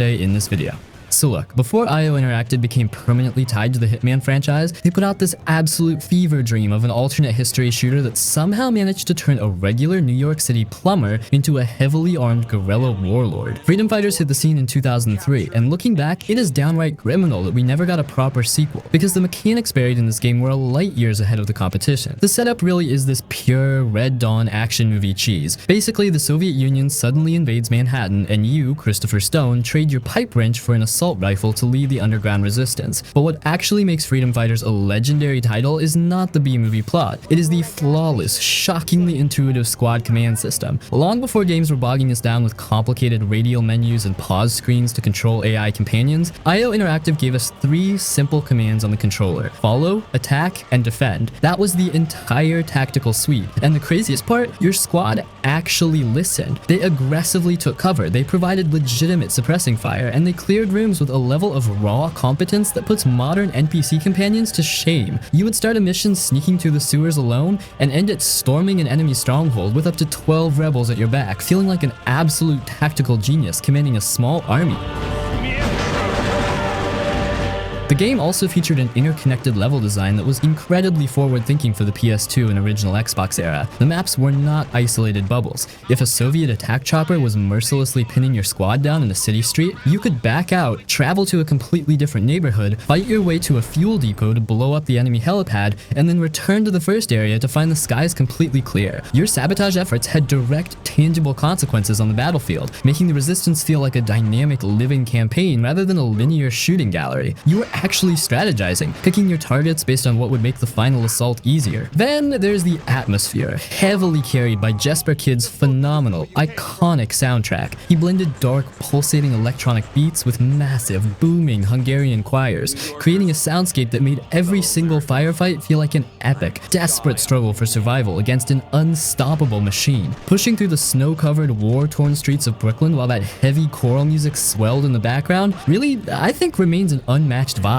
today in this video. So look, before IO Interactive became permanently tied to the Hitman franchise, they put out this absolute fever dream of an alternate history shooter that somehow managed to turn a regular New York City plumber into a heavily armed guerrilla warlord. Freedom Fighters hit the scene in 2003, and looking back, it is downright criminal that we never got a proper sequel, because the mechanics buried in this game were light years ahead of the competition. The setup really is this pure Red Dawn action movie cheese. Basically, the Soviet Union suddenly invades Manhattan, and you, Christopher Stone, trade your pipe wrench for an assault rifle to lead the underground resistance. But what actually makes Freedom Fighters a legendary title is not the B-movie plot. It is the flawless, shockingly intuitive squad command system. Long before games were bogging us down with complicated radial menus and pause screens to control AI companions, IO Interactive gave us 3 simple commands on the controller: follow, attack, and defend. That was the entire tactical suite. And the craziest part, your squad actually listened. They aggressively took cover, they provided legitimate suppressing fire, and they cleared rooms with a level of raw competence that puts modern NPC companions to shame. You would start a mission sneaking through the sewers alone and end it storming an enemy stronghold with up to 12 rebels at your back, feeling like an absolute tactical genius commanding a small army. The game also featured an interconnected level design that was incredibly forward-thinking for the PS2 and original Xbox era. The maps were not isolated bubbles. If a Soviet attack chopper was mercilessly pinning your squad down in a city street, you could back out, travel to a completely different neighborhood, fight your way to a fuel depot to blow up the enemy helipad, and then return to the first area to find the skies completely clear. Your sabotage efforts had direct, tangible consequences on the battlefield, making the resistance feel like a dynamic, living campaign rather than a linear shooting gallery. You were actually strategizing, picking your targets based on what would make the final assault easier. Then there's the atmosphere, heavily carried by Jesper Kid's phenomenal, iconic soundtrack. He blended dark, pulsating electronic beats with massive, booming Hungarian choirs, creating a soundscape that made every single firefight feel like an epic, desperate struggle for survival against an unstoppable machine. Pushing through the snow-covered, war-torn streets of Brooklyn while that heavy choral music swelled in the background, really, I think remains an unmatched vibe.